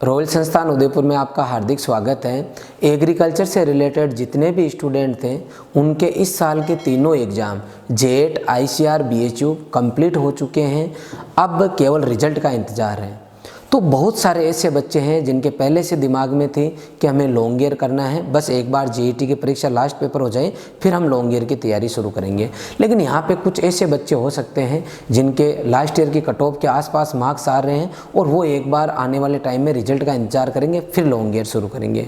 Royal संस्थान उदयपुर में आपका हार्दिक स्वागत है। एग्रीकल्चर से रिलेटेड जितने भी स्टूडेंट थे उनके इस साल के तीनों exam jet, ICR, BHU complete हो चुके हैं। अब केवल रिजल्ट का इंतज़ार है। तो बहुत सारे ऐसे बच्चे हैं जिनके पहले से दिमाग में थी कि हमें लॉन्ग ईयर करना है, बस एक बार जेईटी की परीक्षा लास्ट पेपर हो जाए फिर हम लॉन्ग ईयर की तैयारी शुरू करेंगे। लेकिन यहाँ पे कुछ ऐसे बच्चे हो सकते हैं जिनके लास्ट ईयर की कट ऑफ के आसपास मार्क्स आ रहे हैं और वो एक बार आने वाले टाइम में रिजल्ट का इंतजार करेंगे फिर लॉन्ग ईयर शुरू करेंगे।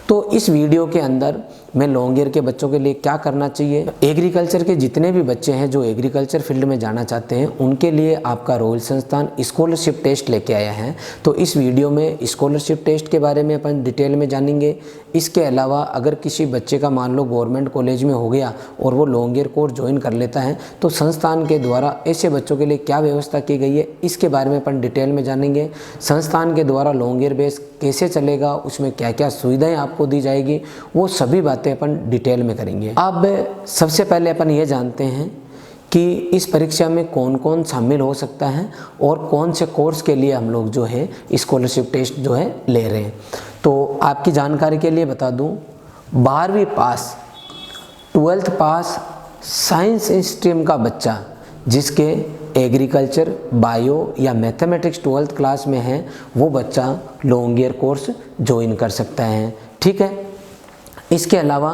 तो इस वीडियो के अंदर मैं लॉन्ग ईयर के बच्चों के लिए क्या करना चाहिए, एग्रीकल्चर के जितने भी बच्चे हैं जो एग्रीकल्चर फील्ड में जाना चाहते हैं उनके लिए आपका रॉयल संस्थान स्कॉलरशिप टेस्ट लेके आया है। तो इस वीडियो में स्कॉलरशिप टेस्ट के बारे में अपन डिटेल में जानेंगे। इसके अलावा अगर किसी बच्चे का मान लो गवर्नमेंट कॉलेज में हो गया और वो लॉन्ग ईयर कोर्स ज्वाइन कर लेता है तो संस्थान के द्वारा ऐसे बच्चों के लिए क्या व्यवस्था की गई है इसके बारे में अपन डिटेल में जानेंगे। संस्थान के द्वारा लॉन्ग ईयर बेस कैसे चलेगा, उसमें क्या क्या सुविधाएं आपको दी जाएगी, वो सभी बातें अपन डिटेल में करेंगे। अब सबसे पहले अपन ये जानते हैं कि इस परीक्षा में कौन कौन शामिल हो सकता है और कौन से कोर्स के लिए हम लोग जो है स्कॉलरशिप टेस्ट जो है ले रहे हैं। तो आपकी जानकारी के लिए बता दूं, 12वीं पास, 12th पास साइंस स्ट्रीम का बच्चा जिसके एग्रीकल्चर, बायो या मैथमेटिक्स 12th क्लास में है वो बच्चा लॉन्ग ईयर कोर्स ज्वाइन कर सकता है। ठीक है। इसके अलावा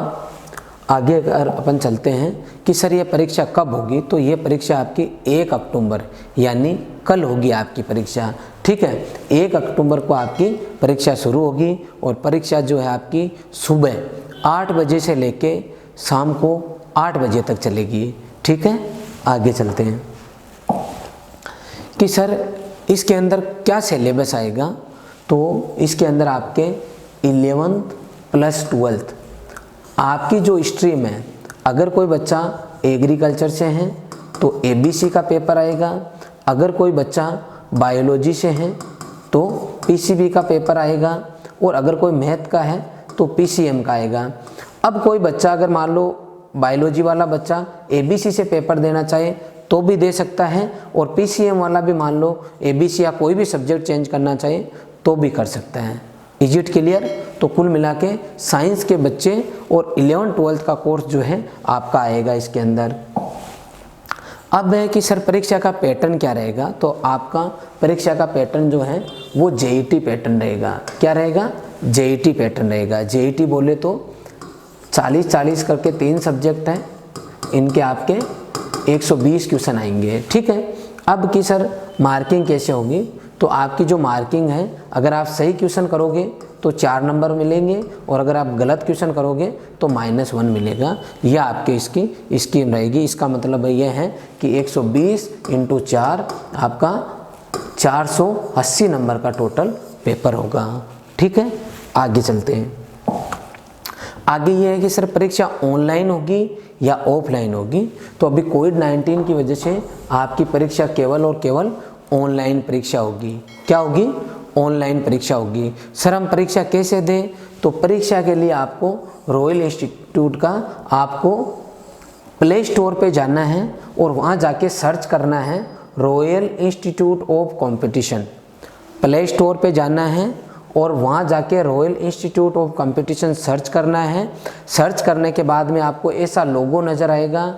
आगे अगर अपन चलते हैं कि सर ये परीक्षा कब होगी, तो ये परीक्षा आपकी 1 अक्टूबर यानी कल होगी आपकी परीक्षा। ठीक है। 1 अक्टूबर को आपकी परीक्षा शुरू होगी और परीक्षा जो है आपकी सुबह 8 बजे से लेके शाम को 8 बजे तक चलेगी। ठीक है। आगे चलते हैं कि सर इसके अंदर क्या सिलेबस आएगा, तो इसके अंदर आपके 11th प्लस 12th आपकी जो स्ट्रीम है, अगर कोई बच्चा एग्रीकल्चर से है तो एबीसी का पेपर आएगा, अगर कोई बच्चा बायोलॉजी से है तो पीसीबी का पेपर आएगा और अगर कोई मैथ का है तो पीसीएम का आएगा। अब कोई बच्चा अगर मान लो बायोलॉजी वाला बच्चा एबीसी से पेपर देना चाहे तो भी दे सकता है और पीसीएम वाला भी मान लो एबीसी या कोई भी सब्जेक्ट चेंज करना चाहे तो भी कर सकता है। Is it clear? तो कुल मिला के साइंस के बच्चे और 11th-12th का कोर्स जो है आपका आएगा इसके अंदर। अब है कि सर परीक्षा का पैटर्न क्या रहेगा, तो आपका परीक्षा का पैटर्न जो है वो जेईटी पैटर्न रहेगा। क्या रहेगा? जेईटी पैटर्न रहेगा। जेईटी बोले तो 40-40 करके 3 सब्जेक्ट हैं, इनके आपके 120 क्वेश्चन आएंगे। ठीक है। अब कि सर मार्किंग कैसे होगी, तो आपकी जो मार्किंग है अगर आप सही क्वेश्चन करोगे तो 4 नंबर मिलेंगे और अगर आप गलत क्वेश्चन करोगे तो -1 मिलेगा। यह आपके इसकी स्कीम रहेगी। इसका मतलब यह है कि 120 × 4 आपका 480 नंबर का टोटल पेपर होगा। ठीक है। आगे चलते हैं। आगे ये है कि सर परीक्षा ऑनलाइन होगी या ऑफलाइन होगी, तो अभी कोविड-19 की वजह से आपकी परीक्षा केवल और केवल ऑनलाइन परीक्षा होगी। क्या होगी? ऑनलाइन परीक्षा होगी। सर हम परीक्षा कैसे दें, तो परीक्षा के लिए आपको रॉयल इंस्टीट्यूट का आपको प्ले स्टोर पे जाना है और वहाँ जाके सर्च करना है royal institute of competition. Play store पे जाना है और वहाँ जाके royal institute of competition search करना है। सर्च करने के बाद में आपको ऐसा लोगो नज़र आएगा।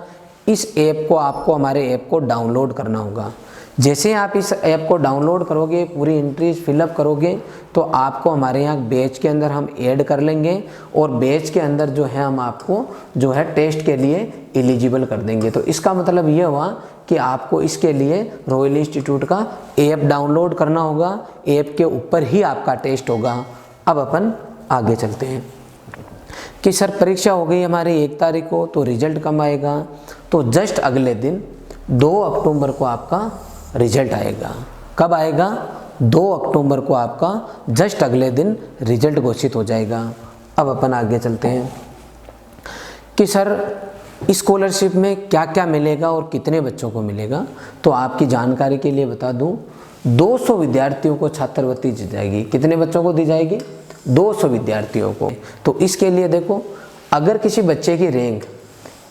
इस ऐप को आपको हमारे ऐप को डाउनलोड करना होगा। जैसे आप इस ऐप को डाउनलोड करोगे, पूरी एंट्रीज फिलअप करोगे तो आपको हमारे यहाँ बैच के अंदर हम ऐड कर लेंगे और बैच के अंदर जो है हम आपको जो है टेस्ट के लिए एलिजिबल कर देंगे। तो इसका मतलब ये हुआ कि आपको इसके लिए रॉयल इंस्टीट्यूट का ऐप डाउनलोड करना होगा। ऐप के ऊपर ही आपका टेस्ट होगा। अब अपन आगे चलते हैं कि सर परीक्षा हो गई हमारी 1 तारीख को, तो रिजल्ट कब आएगा, तो जस्ट अगले दिन 2 अक्टूबर को आपका रिजल्ट आएगा। कब आएगा? 2 अक्टूबर को आपका जस्ट अगले दिन रिजल्ट घोषित हो जाएगा। अब अपन आगे चलते हैं कि सर स्कॉलरशिप में क्या क्या मिलेगा और कितने बच्चों को मिलेगा। तो आपकी जानकारी के लिए बता दूं, 200 विद्यार्थियों को छात्रवृत्ति दी जाएगी। कितने बच्चों को दी जाएगी? 200 विद्यार्थियों को। तो इसके लिए देखो, अगर किसी बच्चे की रैंक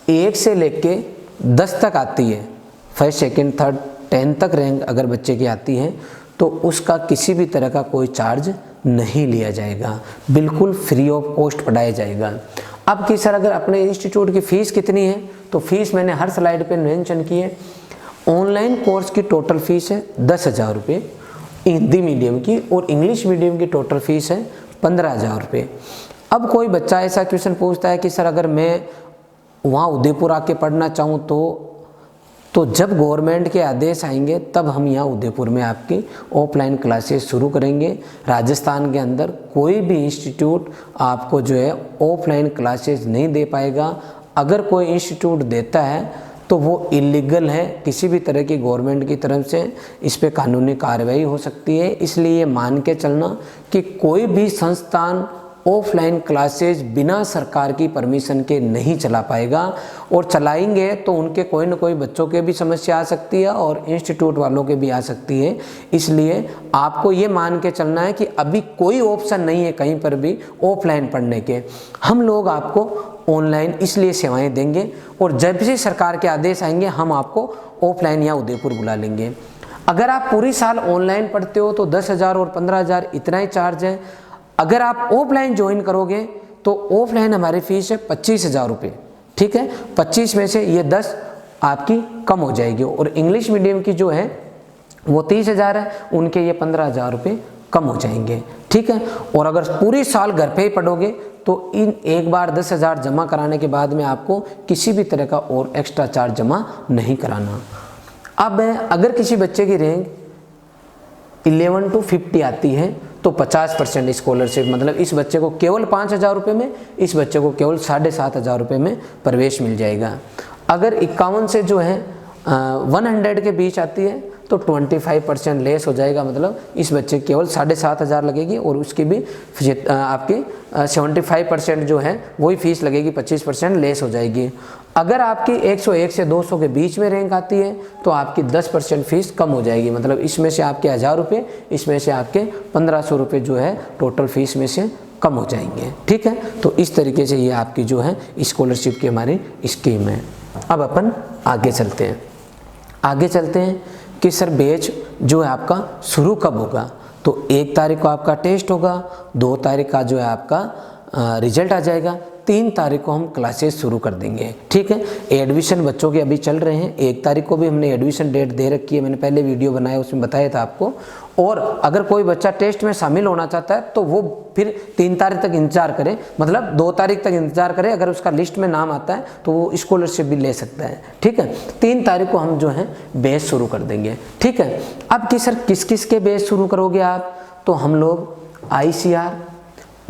1 से लेके 10 तक आती है, फर्स्ट, सेकंड, थर्ड, 10 तक रैंक अगर बच्चे की आती है तो उसका किसी भी तरह का कोई चार्ज नहीं लिया जाएगा, बिल्कुल फ्री ऑफ कॉस्ट पढ़ाया जाएगा। अब कि सर अगर अपने इंस्टीट्यूट की फ़ीस कितनी है, तो फीस मैंने हर स्लाइड पे मेंशन की है। ऑनलाइन कोर्स की टोटल फ़ीस है 10,000 रुपये हिंदी मीडियम की, और इंग्लिश मीडियम की टोटल फ़ीस है 15,000 रुपये। अब कोई बच्चा ऐसा क्वेश्चन पूछता है कि सर अगर मैं वहाँ उदयपुर आके पढ़ना चाहूँ तो जब गवर्नमेंट के आदेश आएंगे तब हम यहाँ उदयपुर में आपकी ऑफलाइन क्लासेस शुरू करेंगे। राजस्थान के अंदर कोई भी इंस्टीट्यूट आपको जो है ऑफलाइन क्लासेस नहीं दे पाएगा। अगर कोई इंस्टीट्यूट देता है तो वो इलीगल है, किसी भी तरह की गवर्नमेंट की तरफ से इस पे कानूनी कार्रवाई हो सकती है। इसलिए मान के चलना कि कोई भी संस्थान ऑफलाइन क्लासेस बिना सरकार की परमिशन के नहीं चला पाएगा, और चलाएंगे तो उनके कोई ना कोई बच्चों के भी समस्या आ सकती है और इंस्टीट्यूट वालों के भी आ सकती है। इसलिए आपको ये मान के चलना है कि अभी कोई ऑप्शन नहीं है कहीं पर भी ऑफलाइन पढ़ने के। हम लोग आपको ऑनलाइन इसलिए सेवाएं देंगे, और जब भी सरकार के आदेश आएंगे हम आपको ऑफलाइन या उदयपुर बुला लेंगे। अगर आप पूरी साल ऑनलाइन पढ़ते हो तो 10,000 और 15,000 इतना ही चार्ज है। अगर आप ऑफलाइन ज्वाइन करोगे तो ऑफलाइन हमारी फ़ीस है 25,000 रुपये, ठीक है। 25 में से ये 10 आपकी कम हो जाएगी, और इंग्लिश मीडियम की जो है वो 30,000 है, उनके ये 15,000 रुपये कम हो जाएंगे, ठीक है। और अगर पूरी साल घर पे ही पढ़ोगे तो इन एक बार 10,000 जमा कराने के बाद में आपको किसी भी तरह का और एक्स्ट्रा चार्ज जमा नहीं कराना। अब अगर किसी बच्चे की रैंक 11 to 50 आती है तो 50% स्कॉलरशिप, मतलब इस बच्चे को केवल 5,000 रुपये में, इस बच्चे को केवल 7,500 रुपये में प्रवेश मिल जाएगा। अगर 51 से जो है 100 के बीच आती है तो 25% लेस हो जाएगा, मतलब इस बच्चे केवल 7,500 लगेगी, और उसकी भी आपकी 75% जो है वही फीस लगेगी, 25% लेस हो जाएगी। अगर आपकी 101 से 200 के बीच में रैंक आती है तो आपकी 10% फीस कम हो जाएगी, मतलब इसमें से आपके 1,000 रुपये, इसमें से आपके 1,500 रुपये जो है टोटल फीस में से कम हो जाएंगे, ठीक है। तो इस तरीके से ये आपकी जो है स्कॉलरशिप की हमारी स्कीम है। अब अपन आगे चलते हैं कि सर बैच जो है आपका शुरू कब होगा। तो 1 तारीख को आपका टेस्ट होगा, 2 तारीख का जो है आपका रिजल्ट आ जाएगा, 3 तारीख को हम क्लासेस शुरू कर देंगे, ठीक है। एडमिशन बच्चों के अभी चल रहे हैं, 1 तारीख को भी हमने एडमिशन डेट दे रखी है, मैंने पहले वीडियो बनाया उसमें बताया था आपको। और अगर कोई बच्चा टेस्ट में शामिल होना चाहता है तो वो फिर 3 तारीख तक इंतज़ार करे, मतलब 2 तारीख तक इंतज़ार करे। अगर उसका लिस्ट में नाम आता है तो वो स्कॉलरशिप भी ले सकता है, ठीक है। 3 तारीख को हम जो है बैच शुरू कर देंगे, ठीक है। अब कि सर किस किस के बैच शुरू करोगे आप, तो हम लोग ICR,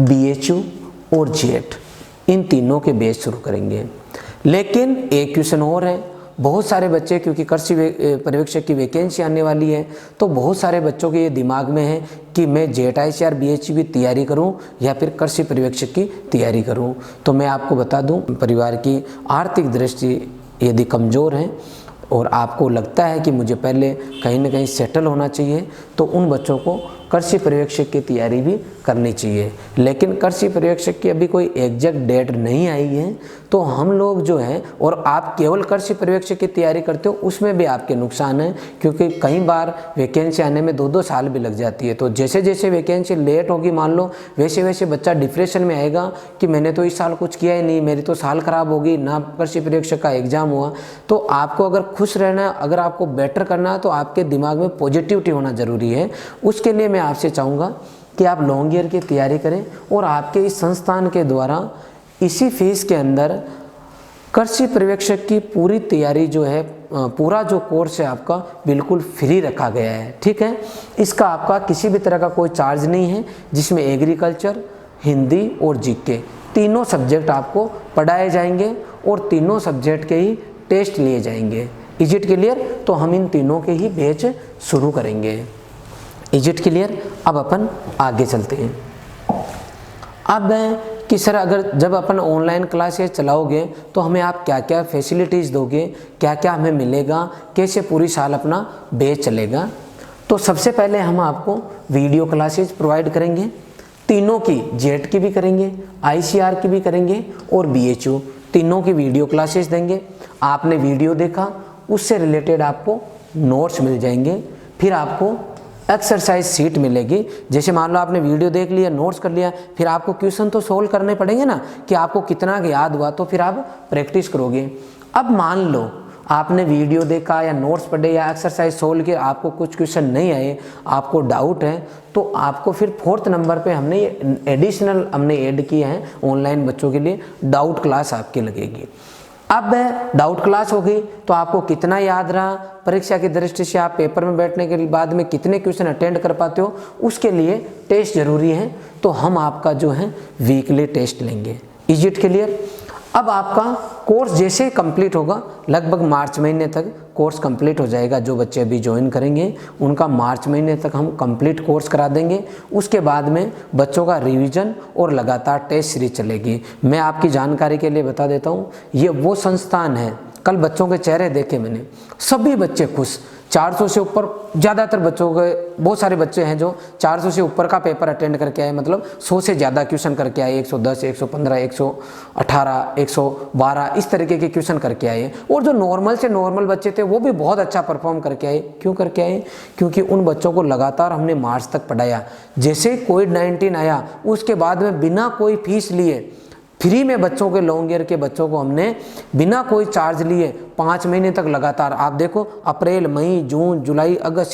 BHU और JET इन तीनों के बैच शुरू करेंगे। लेकिन एक क्वेश्चन और है, बहुत सारे बच्चे, क्योंकि कृषि पर्यवेक्षक की वैकेंसी आने वाली है तो बहुत सारे बच्चों के ये दिमाग में है कि मैं JET ICR BHU की तैयारी करूं या फिर कृषि पर्यवेक्षक की तैयारी करूं। तो मैं आपको बता दूं, परिवार की आर्थिक दृष्टि यदि कमज़ोर है और आपको लगता है कि मुझे पहले कहीं ना कहीं सेटल होना चाहिए, तो उन बच्चों को कृषि पर्यवेक्षक की तैयारी भी करनी चाहिए। लेकिन कृषि पर्यवेक्षक की अभी कोई एग्जैक्ट डेट नहीं आई है, तो हम लोग जो है, और आप केवल कृषि पर्यवेक्षक की तैयारी करते हो उसमें भी आपके नुकसान है, क्योंकि कई बार वैकेंसी आने में 2-2 साल भी लग जाती है। तो जैसे जैसे वैकेंसी लेट होगी मान लो, वैसे वैसे बच्चा डिप्रेशन में आएगा कि मैंने तो इस साल कुछ किया ही नहीं, मेरी तो साल ख़राब होगी, ना कृषि पर्यवेक्षक का एग्ज़ाम हुआ। तो आपको अगर खुश रहना है, अगर आपको बेटर करना है, तो आपके दिमाग में पॉजिटिविटी होना ज़रूरी है। उसके लिए मैं आपसे चाहूँगा कि आप लॉन्ग ईयर की तैयारी करें, और आपके इस संस्थान के द्वारा इसी फीस के अंदर कृषि पर्यवेक्षक की पूरी तैयारी जो है, पूरा जो कोर्स है आपका बिल्कुल फ्री रखा गया है, ठीक है। इसका आपका किसी भी तरह का कोई चार्ज नहीं है, जिसमें एग्रीकल्चर, हिंदी और जीके तीनों सब्जेक्ट आपको पढ़ाए जाएंगे, और तीनों सब्जेक्ट के ही टेस्ट लिए जाएंगे। Is it clear? तो हम इन तीनों के ही बैच शुरू करेंगे। Is it clear? अब अपन आगे चलते हैं। अब कि सर अगर जब अपन ऑनलाइन क्लासेस चलाओगे तो हमें आप क्या क्या फैसिलिटीज़ दोगे, क्या क्या हमें मिलेगा, कैसे पूरी साल अपना बैच चलेगा। तो सबसे पहले हम आपको वीडियो क्लासेस प्रोवाइड करेंगे, तीनों की, JET की भी करेंगे, ICR की भी करेंगे और BHU तीनों की वीडियो क्लासेस देंगे। आपने वीडियो देखा, उससे रिलेटेड आपको नोट्स मिल जाएंगे। फिर आपको एक्सरसाइज सीट मिलेगी। जैसे मान लो आपने वीडियो देख लिया, नोट्स कर लिया, फिर आपको क्वेश्चन तो सोल्व करने पड़ेंगे ना कि आपको कितना याद हुआ, तो फिर आप प्रैक्टिस करोगे। अब मान लो आपने वीडियो देखा या नोट्स पढ़े या एक्सरसाइज सोल्व किया, आपको कुछ क्वेश्चन नहीं आए, आपको डाउट है, तो आपको फिर 4th नंबर पे हमने ये एडिशनल ऐड किया है ऑनलाइन बच्चों के लिए, डाउट क्लास आपकी लगेगी। अब डाउट क्लास होगी तो आपको कितना याद रहा, परीक्षा की दृष्टि से आप पेपर में बैठने के बाद में कितने क्वेश्चन अटेंड कर पाते हो, उसके लिए टेस्ट जरूरी है। तो हम आपका जो है वीकली टेस्ट लेंगे। Is it clear? अब आपका कोर्स जैसे ही कंप्लीट होगा, लगभग मार्च महीने तक कोर्स कंप्लीट हो जाएगा। जो बच्चे अभी ज्वाइन करेंगे उनका मार्च महीने तक हम कंप्लीट कोर्स करा देंगे। उसके बाद में बच्चों का रिवीजन और लगातार टेस्ट सीरीज चलेगी। मैं आपकी जानकारी के लिए बता देता हूँ, ये वो संस्थान है, कल बच्चों के चेहरे देखे मैंने, सभी बच्चे खुश। 400 से ऊपर ज़्यादातर बच्चों के, बहुत सारे बच्चे हैं जो 400 से ऊपर का पेपर अटेंड करके आए, मतलब 100 से ज़्यादा क्वेश्चन करके आए, 110, 115, 118, 112 इस तरीके के क्वेश्चन करके आए। और जो नॉर्मल से नॉर्मल बच्चे थे वो भी बहुत अच्छा परफॉर्म करके आए। क्यों करके आए? क्योंकि उन बच्चों को लगातार हमने मार्च तक पढ़ाया। जैसे कोविड-19 आया उसके बाद में बिना कोई फीस लिए फ्री में बच्चों के लॉन्ग ईयर के बच्चों को हमने बिना कोई चार्ज लिए 5 महीने तक लगातार, आप देखो अप्रैल, मई, जून, जुलाई, अगस्त,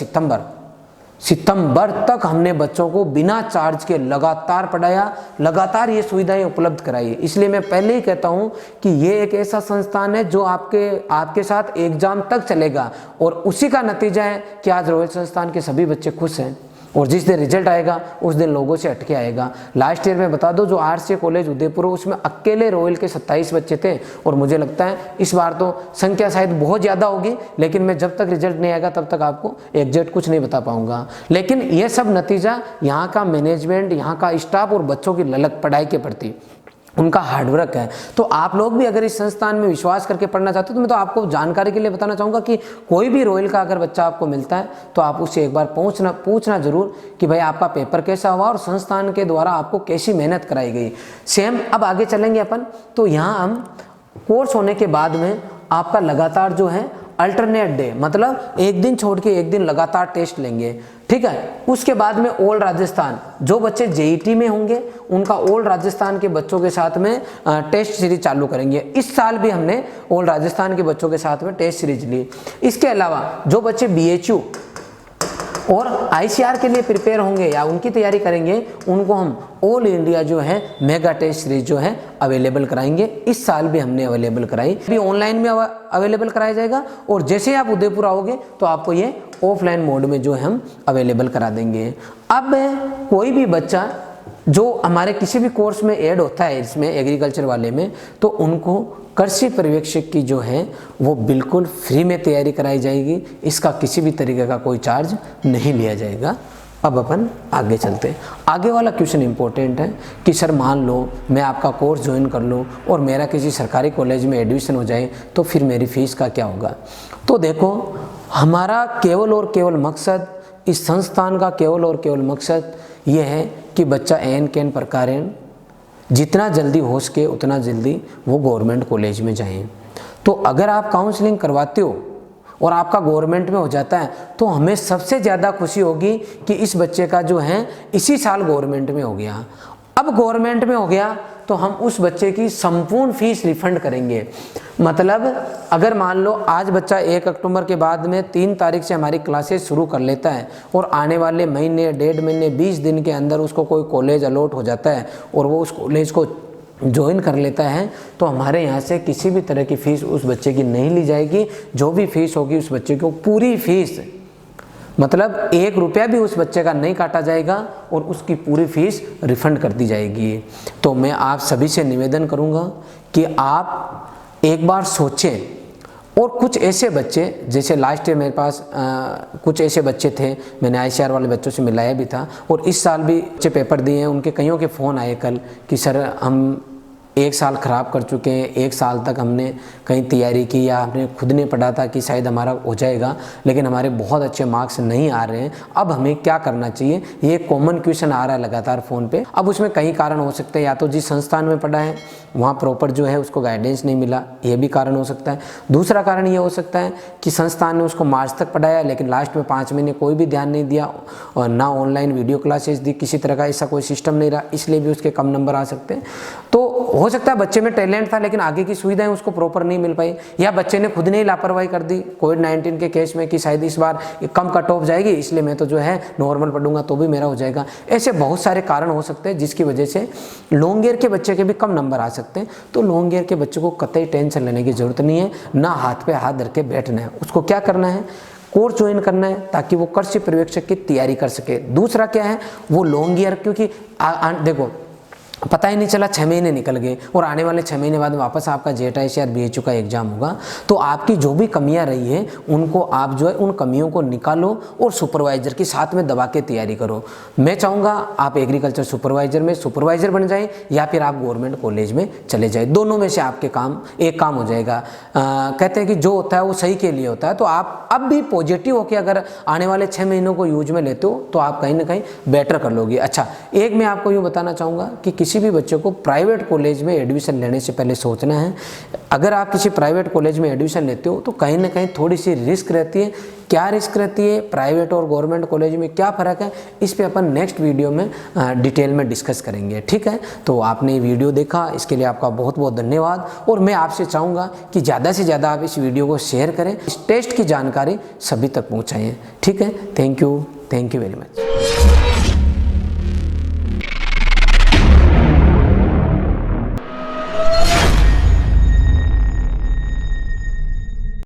सितंबर तक हमने बच्चों को बिना चार्ज के लगातार पढ़ाया, लगातार ये सुविधाएं उपलब्ध कराई। इसलिए मैं पहले ही कहता हूं कि ये एक ऐसा संस्थान है जो आपके साथ एग्जाम तक चलेगा। और उसी का नतीजा है कि आज रॉयल संस्थान के सभी बच्चे खुश हैं। और जिस दिन रिजल्ट आएगा उस दिन लोगों से हटके आएगा। लास्ट ईयर में बता दो, जो आरसीए कॉलेज उदयपुर, उसमें अकेले रॉयल के 27 बच्चे थे। और मुझे लगता है इस बार तो संख्या शायद बहुत ज़्यादा होगी, लेकिन मैं जब तक रिजल्ट नहीं आएगा तब तक आपको एग्जैक्ट कुछ नहीं बता पाऊंगा। लेकिन यह सब नतीजा यहाँ का मैनेजमेंट, यहाँ का स्टाफ और बच्चों की ललक पढ़ाई के प्रति, उनका हार्डवर्क है। तो आप लोग भी अगर इस संस्थान में विश्वास करके पढ़ना चाहते हो तो मैं तो आपको जानकारी के लिए बताना चाहूँगा कि कोई भी रॉयल का अगर बच्चा आपको मिलता है तो आप उससे एक बार पूछना जरूर कि भाई आपका पेपर कैसा हुआ और संस्थान के द्वारा आपको कैसी मेहनत कराई गई। सेम अब आगे चलेंगे अपन। तो यहाँ हम कोर्स होने के बाद में आपका लगातार जो है अल्टरनेट डे, मतलब एक दिन छोड़ के एक दिन लगातार टेस्ट लेंगे, ठीक है। उसके बाद में ऑल राजस्थान, जो बच्चे जेईटी में होंगे उनका ऑल राजस्थान के बच्चों के साथ में टेस्ट सीरीज चालू करेंगे। इस साल भी हमने ऑल राजस्थान के बच्चों के साथ में टेस्ट सीरीज ली। इसके अलावा जो बच्चे बीएचयू और आईसीआर के लिए प्रिपेयर होंगे या उनकी तैयारी करेंगे, उनको हम ऑल इंडिया जो है मेगा टेस्ट सीरीज जो है अवेलेबल कराएंगे। इस साल भी हमने अवेलेबल कराई, भी ऑनलाइन में अवेलेबल कराया जाएगा। और जैसे ही आप उदयपुर आओगे तो आपको ये ऑफलाइन मोड में जो है हम अवेलेबल करा देंगे। अब कोई भी बच्चा जो हमारे किसी भी कोर्स में ऐड होता है, इसमें एग्रीकल्चर वाले में, तो उनको कृषि पर्यवेक्षक की जो है वो बिल्कुल फ्री में तैयारी कराई जाएगी। इसका किसी भी तरीके का कोई चार्ज नहीं लिया जाएगा। अब अपन आगे चलते हैं। आगे वाला क्वेश्चन इंपॉर्टेंट है कि सर मान लो मैं आपका कोर्स ज्वाइन कर लूँ और मेरा किसी सरकारी कॉलेज में एडमिशन हो जाए तो फिर मेरी फीस का क्या होगा। तो देखो, हमारा केवल और केवल मकसद, इस संस्थान का केवल और केवल मकसद ये है कि बच्चा एन कैन प्रकारेण जितना जल्दी हो सके उतना जल्दी वो गवर्नमेंट कॉलेज में जाएं। तो अगर आप काउंसलिंग करवाते हो और आपका गवर्नमेंट में हो जाता है तो हमें सबसे ज़्यादा खुशी होगी कि इस बच्चे का जो है इसी साल गवर्नमेंट में हो गया। अब गवर्नमेंट में हो गया तो हम उस बच्चे की संपूर्ण फीस रिफंड करेंगे। मतलब अगर मान लो आज बच्चा 1 अक्टूबर के बाद में 3 तारीख से हमारी क्लासेस शुरू कर लेता है और आने वाले महीने, 1.5 महीने, 20 दिन के अंदर उसको कोई कॉलेज अलॉट हो जाता है और वो उस कॉलेज को ज्वाइन कर लेता है, तो हमारे यहाँ से किसी भी तरह की फ़ीस उस बच्चे की नहीं ली जाएगी। जो भी फीस होगी उस बच्चे को पूरी फीस, मतलब 1 रुपया भी उस बच्चे का नहीं काटा जाएगा और उसकी पूरी फीस रिफंड कर दी जाएगी। तो मैं आप सभी से निवेदन करूंगा कि आप एक बार सोचें। और कुछ ऐसे बच्चे, जैसे लास्ट ईयर मेरे पास कुछ ऐसे बच्चे थे, मैंने आईसीआर वाले बच्चों से मिलाया भी था और इस साल भी बच्चे पेपर दिए हैं, उनके कईयों के फ़ोन आए कल कि सर हम 1 साल ख़राब कर चुके हैं, 1 साल तक हमने कहीं तैयारी की या हमने खुद ने पढ़ा था कि शायद हमारा हो जाएगा, लेकिन हमारे बहुत अच्छे मार्क्स नहीं आ रहे हैं, अब हमें क्या करना चाहिए। ये कॉमन क्वेश्चन आ रहा है लगातार फ़ोन पे। अब उसमें कई कारण हो सकते हैं, या तो जिस संस्थान में पढ़ा है वहाँ प्रॉपर जो है उसको गाइडेंस नहीं मिला, ये भी कारण हो सकता है। दूसरा कारण ये हो सकता है कि संस्थान ने उसको मार्च तक पढ़ाया लेकिन लास्ट में 5 महीने कोई भी ध्यान नहीं दिया और ना ऑनलाइन वीडियो क्लासेस दी, किसी तरह का ऐसा कोई सिस्टम नहीं रहा, इसलिए भी उसके कम नंबर आ सकते हैं। तो हो सकता है बच्चे में टैलेंट था लेकिन आगे की सुविधाएं उसको प्रॉपर नहीं मिल पाई, या बच्चे ने खुद ने ही लापरवाही कर दी कोविड-19 के केस में कि शायद इस बार कम कट ऑफ जाएगी इसलिए मैं तो जो है नॉर्मल पढ़ूंगा तो भी मेरा हो जाएगा। ऐसे बहुत सारे कारण हो सकते हैं जिसकी वजह से लॉन्ग ईयर के बच्चे के भी कम नंबर आ सकते हैं। तो लॉन्ग ईयर के बच्चे को कतई टेंशन लेने की जरूरत नहीं है, ना हाथ पे हाथ धर के बैठना है। उसको क्या करना है, कोर्स ज्वाइन करना है ताकि वो कृषि पर्यवेक्षक की तैयारी कर सके। दूसरा क्या है, वो लॉन्ग ईयर, क्योंकि देखो पता ही नहीं चला 6 महीने निकल गए और आने वाले 6 महीने बाद वापस आपका JTIC या BHU का एग्जाम होगा, तो आपकी जो भी कमियां रही हैं उनको आप जो है उन कमियों को निकालो और सुपरवाइजर के साथ में दबा के तैयारी करो। मैं चाहूँगा आप एग्रीकल्चर सुपरवाइजर में सुपरवाइजर बन जाए या फिर आप गवर्नमेंट कॉलेज में चले जाए, दोनों में से आपके एक काम हो जाएगा। कहते हैं कि जो होता है वो सही के लिए होता है, तो आप अब भी पॉजिटिव होकर अगर आने वाले 6 महीनों को यूज में लेते हो तो आप कहीं ना कहीं बेटर कर लोगे। अच्छा, एक मैं आपको यूँ बताना चाहूँगा कि किसी भी बच्चे को प्राइवेट कॉलेज में एडमिशन लेने से पहले सोचना है। अगर आप किसी प्राइवेट कॉलेज में एडमिशन लेते हो तो कहीं ना कहीं थोड़ी सी रिस्क रहती है। क्या रिस्क रहती है, प्राइवेट और गवर्नमेंट कॉलेज में क्या फ़र्क है, इस पे अपन नेक्स्ट वीडियो में डिटेल में डिस्कस करेंगे। ठीक है, तो आपने वीडियो देखा इसके लिए आपका बहुत बहुत धन्यवाद। और मैं आपसे चाहूँगा कि ज़्यादा से ज़्यादा आप इस वीडियो को शेयर करें, इस टेस्ट की जानकारी सभी तक पहुँचाएँ। ठीक है, थैंक यू वेरी मच।